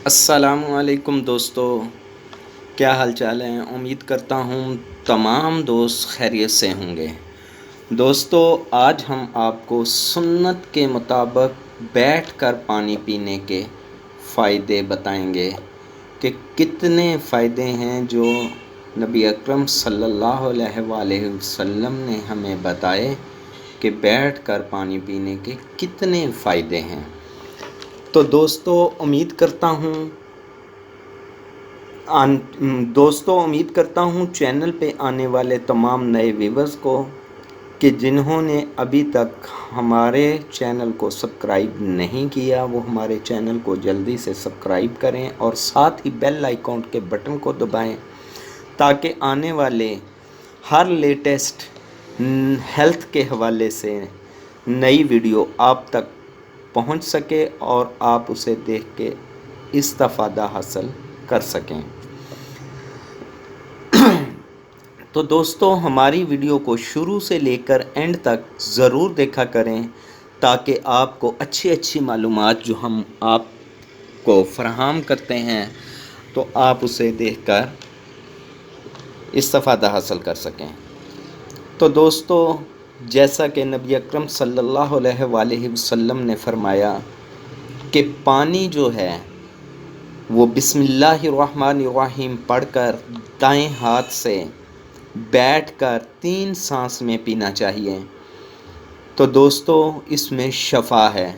السلام علیکم دوستو، کیا حال چال ہے؟ امید کرتا ہوں تمام دوست خیریت سے ہوں گے۔ دوستو، آج ہم آپ کو سنت کے مطابق بیٹھ کر پانی پینے کے فائدے بتائیں گے کہ کتنے فائدے ہیں جو نبی اکرم صلی اللہ علیہ وآلہ وسلم نے ہمیں بتائے کہ بیٹھ کر پانی پینے کے کتنے فائدے ہیں۔ تو دوستو امید کرتا ہوں چینل پہ آنے والے تمام نئے ویورز کو کہ جنہوں نے ابھی تک ہمارے چینل کو سبسکرائب نہیں کیا وہ ہمارے چینل کو جلدی سے سبسکرائب کریں اور ساتھ ہی بیل آئیکن کے بٹن کو دبائیں تاکہ آنے والے ہر لیٹسٹ ہیلتھ کے حوالے سے نئی ویڈیو آپ تک پہنچ سکے اور آپ اسے دیکھ کے استفادہ حاصل کر سکیں۔ تو دوستو ہماری ویڈیو کو شروع سے لے کر اینڈ تک ضرور دیکھا کریں تاکہ آپ کو اچھی معلومات جو ہم آپ کو فراہم کرتے ہیں تو آپ اسے دیکھ کر استفادہ حاصل کر سکیں۔ تو دوستو جیسا کہ نبی اکرم صلی اللہ علیہ وآلہ وسلم نے فرمایا کہ پانی جو ہے وہ بسم اللہ الرحمن الرحیم پڑھ کر دائیں ہاتھ سے بیٹھ کر 3 سانس میں پینا چاہیے۔ تو دوستو اس میں شفا ہے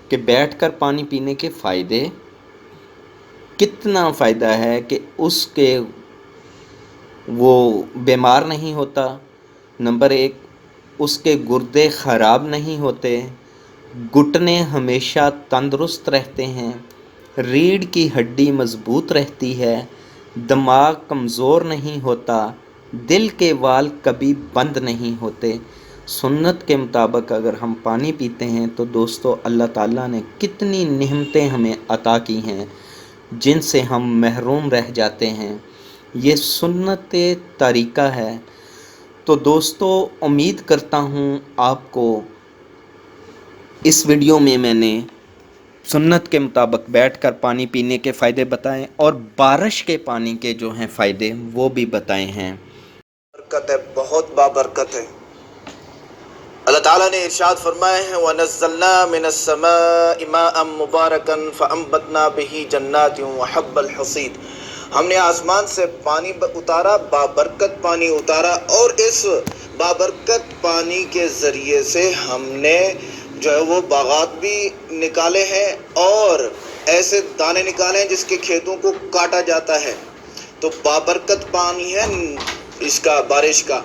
کہ بیٹھ کر پانی پینے کے فائدے کتنا فائدہ ہے کہ اس کے وہ بیمار نہیں ہوتا، نمبر 1 اس کے گردے خراب نہیں ہوتے، گھٹنے ہمیشہ تندرست رہتے ہیں، ریڑھ کی ہڈی مضبوط رہتی ہے، دماغ کمزور نہیں ہوتا، دل کے وال کبھی بند نہیں ہوتے۔ سنت کے مطابق اگر ہم پانی پیتے ہیں تو دوستو اللہ تعالیٰ نے کتنی نعمتیں ہمیں عطا کی ہیں جن سے ہم محروم رہ جاتے ہیں۔ یہ سنت طریقہ ہے۔ تو دوستو امید کرتا ہوں آپ کو اس ویڈیو میں نے سنت کے مطابق بیٹھ کر پانی پینے کے فائدے بتائیں اور بارش کے پانی کے جو ہیں فائدے وہ بھی بتائے ہیں۔ برکت ہے، بہت بابرکت ہے۔ اللہ تعالیٰ نے ارشاد فرمایا ہے وَنَزَّلْنَا مِنَ السَّمَاءِ مَاءً مُبَارَكًا فَأَنبَتْنَا بِهِ جَنَّاتٍ وَحَبَّ الْحَصِيدِ۔ ہم نے آسمان سے پانی اتارا، بابرکت پانی اتارا، اور اس بابرکت پانی کے ذریعے سے ہم نے جو ہے وہ باغات بھی نکالے ہیں اور ایسے دانے نکالے ہیں جس کے کھیتوں کو کاٹا جاتا ہے۔ تو بابرکت پانی ہے اس کا، بارش کا۔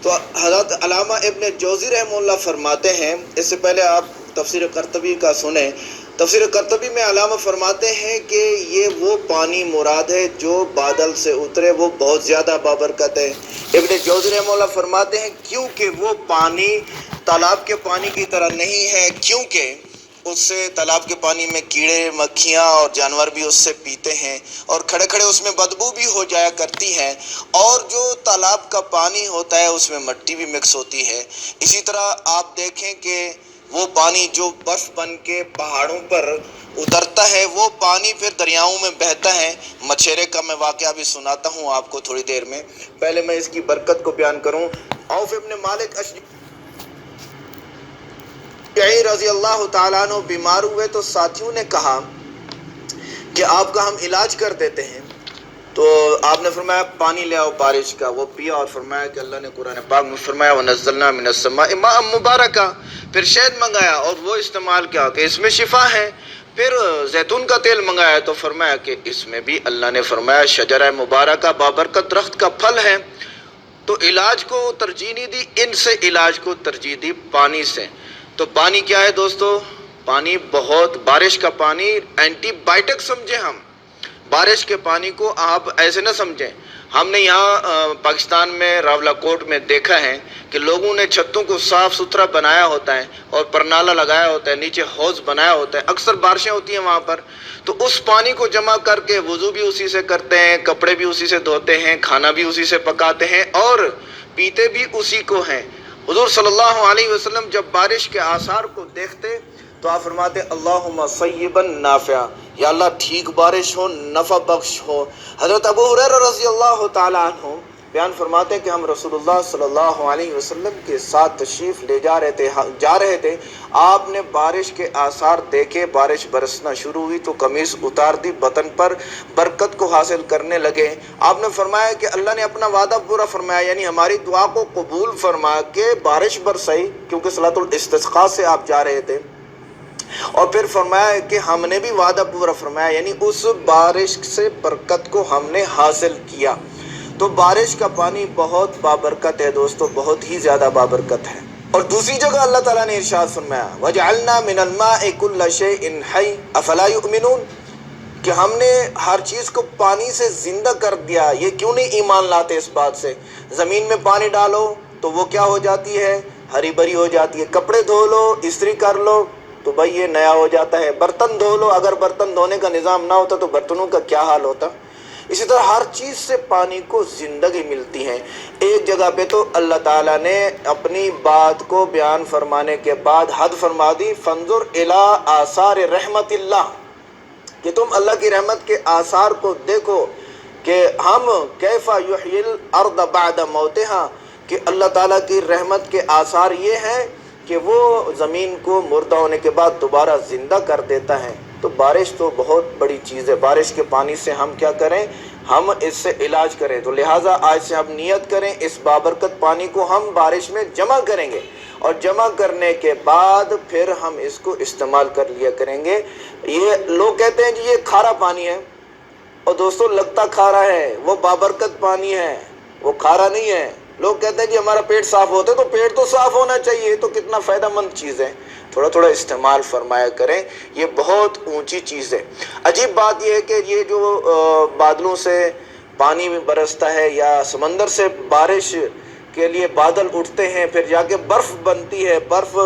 تو حضرت علامہ ابن جوزی رحمہ اللہ فرماتے ہیں، اس سے پہلے آپ تفسیر قرطبی کا سنیں، تفسیر قرطبی میں علامہ فرماتے ہیں کہ یہ وہ پانی مراد ہے جو بادل سے اترے، وہ بہت زیادہ بابرکت ہے۔ ابن جوزی رحمہ اللہ فرماتے ہیں کیونکہ وہ پانی تالاب کے پانی کی طرح نہیں ہے، کیونکہ اس سے تالاب کے پانی میں کیڑے مکھیاں اور جانور بھی اس سے پیتے ہیں اور کھڑے کھڑے اس میں بدبو بھی ہو جایا کرتی ہے، اور جو تالاب کا پانی ہوتا ہے اس میں مٹی بھی مکس ہوتی ہے۔ اسی طرح آپ دیکھیں کہ وہ پانی جو برف بن کے پہاڑوں پر اترتا ہے وہ پانی پھر دریاؤں میں بہتا ہے۔ مچھیرے کا میں واقعہ بھی سناتا ہوں آپ کو تھوڑی دیر میں، پہلے میں اس کی برکت کو بیان کروں۔ عوف ابن مالک رضی اللہ تعالیٰ عنہ بیمار ہوئے تو ساتھیوں نے کہا کہ آپ کا ہم علاج کر دیتے ہیں، تو آپ نے فرمایا پانی لے آؤ بارش کا، وہ پیا اور فرمایا کہ اللہ نے قرآن پاک میں فرمایا وَنَزَّلْنَا مِنَ السَّمَاءِ مَاءً مُبَارَكًا، پھر شہد منگایا اور وہ استعمال کیا کہ اس میں شفا ہے، پھر زیتون کا تیل منگایا تو فرمایا کہ اس میں بھی اللہ نے فرمایا شجرہ مبارکہ بابرکت درخت کا پھل ہے۔ تو علاج کو ترجیح نہیں دی، ان سے علاج کو ترجیح دی پانی سے۔ تو پانی کیا ہے دوستو؟ پانی بہت، بارش کا پانی اینٹی بائیوٹک سمجھیں ہم، بارش کے پانی کو آپ ایسے نہ سمجھیں۔ ہم نے یہاں پاکستان میں راولہ کوٹ میں دیکھا ہے کہ لوگوں نے چھتوں کو صاف ستھرا بنایا ہوتا ہے اور پرنالہ لگایا ہوتا ہے، نیچے حوض بنایا ہوتا ہے، اکثر بارشیں ہوتی ہیں وہاں پر، تو اس پانی کو جمع کر کے وضو بھی اسی سے کرتے ہیں، کپڑے بھی اسی سے دھوتے ہیں، کھانا بھی اسی سے پکاتے ہیں اور پیتے بھی اسی کو ہیں۔ حضور صلی اللہ علیہ وسلم جب بارش کے آثار کو دیکھتے تو آپ فرماتے اللہم صیبا نافعا، یا اللہ ٹھیک بارش ہو، نفع بخش ہو۔ حضرت ابو ہریرہ رضی اللہ تعالی عنہ بیان فرماتے ہیں کہ ہم رسول اللہ صلی اللہ علیہ وسلم کے ساتھ تشریف لے جا رہے تھے، آپ نے بارش کے آثار دیکھے، بارش برسنا شروع ہوئی تو قمیص اتار دی، بطن پر برکت کو حاصل کرنے لگے۔ آپ نے فرمایا کہ اللہ نے اپنا وعدہ پورا فرمایا، یعنی ہماری دعا کو قبول فرما کے بارش برسائی، کیونکہ صلاۃ الاستسقاء سے آپ جا رہے تھے، اور پھر فرمایا کہ ہم نے بھی وعدہ پورا فرمایا، یعنی اس بارش سے برکت کو ہم نے حاصل کیا۔ تو بارش کا پانی بہت بابرکت ہے دوستو، بہت ہی زیادہ بابرکت ہے۔ اور دوسری جگہ اللہ تعالیٰ نے ارشاد فرمایا وَجَعَلْنَا مِنَ الْمَاءِ كُلَّ شَيْءٍ حَيٍّ أَفَلَا يُؤْمِنُونَ، کہ ہم نے ہر چیز کو پانی سے زندہ کر دیا، یہ کیوں نہیں ایمان لاتے اس بات سے؟ زمین میں پانی ڈالو تو وہ کیا ہو جاتی ہے؟ ہری بھری ہو جاتی ہے۔ کپڑے دھو لو، استری کر لو تو بھائی یہ نیا ہو جاتا ہے۔ برتن دھو لو، اگر برتن دھونے کا نظام نہ ہوتا تو برتنوں کا کیا حال ہوتا؟ اسی طرح ہر چیز سے پانی کو زندگی ملتی ہے۔ ایک جگہ پہ تو اللہ تعالیٰ نے اپنی بات کو بیان فرمانے کے بعد حد فرما دی فانظر الی آثار رحمت اللہ، کہ تم اللہ کی رحمت کے آثار کو دیکھو کہ ہم کیف یحیی الارض بعد موتہا، کہ اللہ تعالیٰ کی رحمت کے آثار یہ ہیں کہ وہ زمین کو مردہ ہونے کے بعد دوبارہ زندہ کر دیتا ہے۔ تو بارش تو بہت بڑی چیز ہے، بارش کے پانی سے ہم کیا کریں؟ ہم اس سے علاج کریں۔ تو لہٰذا آج سے ہم نیت کریں اس بابرکت پانی کو ہم بارش میں جمع کریں گے، اور جمع کرنے کے بعد پھر ہم اس کو استعمال کر لیا کریں گے۔ یہ لوگ کہتے ہیں جی یہ کھارا پانی ہے، اور دوستو لگتا کھارا ہے، وہ بابرکت پانی ہے، وہ کھارا نہیں ہے۔ لوگ کہتے ہیں جی ہمارا پیٹ صاف ہوتا ہے، تو پیٹ تو صاف ہونا چاہیے، تو کتنا فائدہ مند چیز ہے، تھوڑا تھوڑا استعمال فرمایا کریں، یہ بہت اونچی چیز ہے۔ عجیب بات یہ ہے کہ یہ جو بادلوں سے پانی میں برستا ہے، یا سمندر سے بارش کے لیے بادل اٹھتے ہیں، پھر جا کے برف بنتی ہے، برف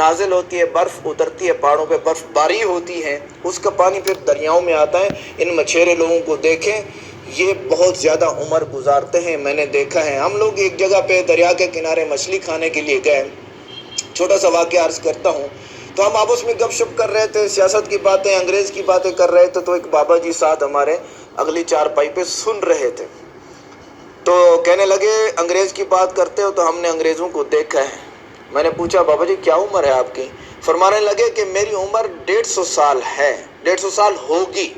نازل ہوتی ہے، برف اترتی ہے پہاڑوں پہ، برف باری ہوتی ہے، اس کا پانی پھر دریاؤں میں آتا ہے۔ ان مچھیرے لوگوں کو دیکھیں، یہ بہت زیادہ عمر گزارتے ہیں، میں نے دیکھا ہے۔ ہم لوگ ایک جگہ پہ دریا کے کنارے مچھلی کھانے کے لیے گئے، چھوٹا سا واقعہ عرض کرتا ہوں۔ تو ہم آپس میں گپ شپ کر رہے تھے، سیاست کی باتیں، انگریز کی باتیں کر رہے تھے، تو ایک بابا جی ساتھ ہمارے اگلی چارپائی پہ سن رہے تھے، تو کہنے لگے انگریز کی بات کرتے ہو؟ تو ہم نے انگریزوں کو دیکھا ہے۔ میں نے پوچھا بابا جی کیا عمر ہے آپ کی؟ فرمانے لگے کہ میری عمر 150 سال ہے، 150 سال ہوگی۔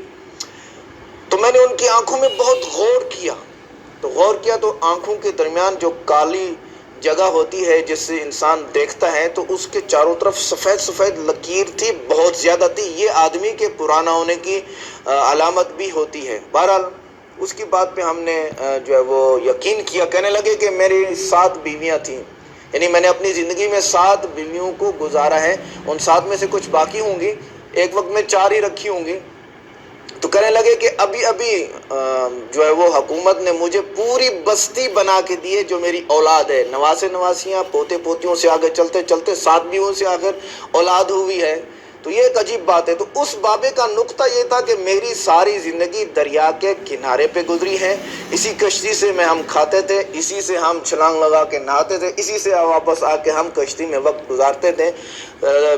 تو میں نے ان کی آنکھوں میں بہت غور کیا، تو آنکھوں کے درمیان جو کالی جگہ ہوتی ہے جس سے انسان دیکھتا ہے، تو اس کے چاروں طرف سفید سفید لکیر تھی، بہت زیادہ تھی۔ یہ آدمی کے پرانا ہونے کی علامت بھی ہوتی ہے۔ بہرحال اس کی بات پہ ہم نے جو ہے وہ یقین کیا۔ کہنے لگے کہ میری 7 بیویاں تھیں، یعنی میں نے اپنی زندگی میں 7 بیویوں کو گزارا ہے، ان 7 میں سے کچھ باقی ہوں گی، ایک وقت میں 4 ہی رکھی ہوں گی۔ تو کہنے لگے کہ ابھی جو ہے وہ حکومت نے مجھے پوری بستی بنا کے دی ہے جو میری اولاد ہے، نواسے نواسیاں، پوتے پوتیوں سے آگے چلتے چلتے 7 بیویوں سے آخر اولاد ہوئی ہے۔ تو یہ ایک عجیب بات ہے۔ تو اس بابے کا نقطہ یہ تھا کہ میری ساری زندگی دریا کے کنارے پہ گزری ہے، اسی کشتی سے ہم کھاتے تھے، اسی سے ہم چھلانگ لگا کے نہاتے تھے، اسی سے واپس آ کے ہم کشتی میں وقت گزارتے تھے۔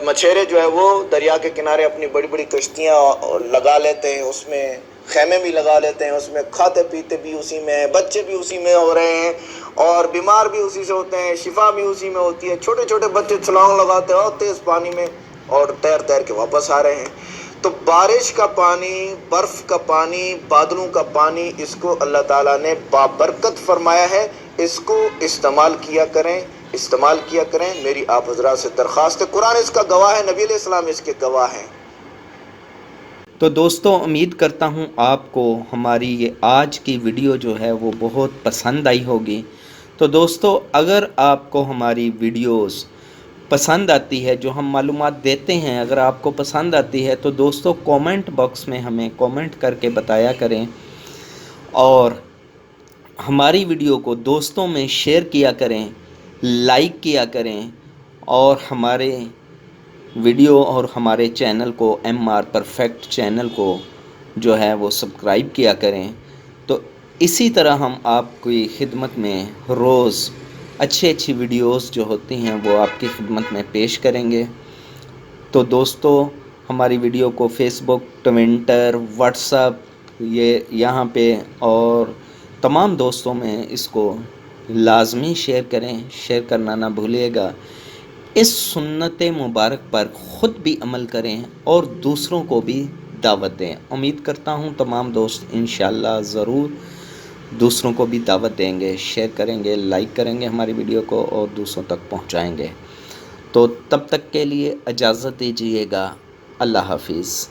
مچھیرے جو ہے وہ دریا کے کنارے اپنی بڑی بڑی کشتیاں لگا لیتے ہیں، اس میں خیمے بھی لگا لیتے ہیں، اس میں کھاتے پیتے بھی اسی میں ہیں، بچے بھی اسی میں ہو رہے ہیں، اور بیمار بھی اسی سے ہوتے ہیں، شفا بھی اسی میں ہوتی ہے۔ چھوٹے چھوٹے بچے چھلانگ لگاتے ہیں اور تیز پانی میں اور تیر تیر کے واپس آ رہے ہیں۔ تو بارش کا پانی، برف کا پانی، بادلوں کا پانی، اس کو اللہ تعالیٰ نے بابرکت فرمایا ہے، اس کو استعمال کیا کریں، استعمال کیا کریں۔ میری آپ حضرات سے درخواست ہے، قرآن اس کا گواہ ہے، نبی علیہ السلام اس کے گواہ ہیں۔ تو دوستو امید کرتا ہوں آپ کو ہماری یہ آج کی ویڈیو جو ہے وہ بہت پسند آئی ہوگی۔ تو دوستو اگر آپ کو ہماری ویڈیوز پسند آتی ہے، جو ہم معلومات دیتے ہیں، اگر آپ کو پسند آتی ہے تو دوستو کومنٹ باکس میں ہمیں کومنٹ کر کے بتایا کریں، اور ہماری ویڈیو کو دوستوں میں شیئر کیا کریں، لائک کیا کریں، اور ہمارے ویڈیو اور ہمارے چینل کو MR پرفیکٹ چینل کو جو ہے وہ سبسکرائب کیا کریں۔ تو اسی طرح ہم آپ کی خدمت میں روز اچھی ویڈیوز جو ہوتی ہیں وہ آپ کی خدمت میں پیش کریں گے۔ تو دوستو ہماری ویڈیو کو فیس بک، ٹویٹر، واٹس ایپ یہاں پہ اور تمام دوستوں میں اس کو لازمی شیئر کریں، شیئر کرنا نہ بھولیے گا۔ اس سنت مبارک پر خود بھی عمل کریں اور دوسروں کو بھی دعوت دیں۔ امید کرتا ہوں تمام دوست انشاءاللہ ضرور دوسروں کو بھی دعوت دیں گے، شیئر کریں گے، لائک کریں گے ہماری ویڈیو کو اور دوسروں تک پہنچائیں گے۔ تو تب تک کے لیے اجازت دیجیے گا۔ اللہ حافظ۔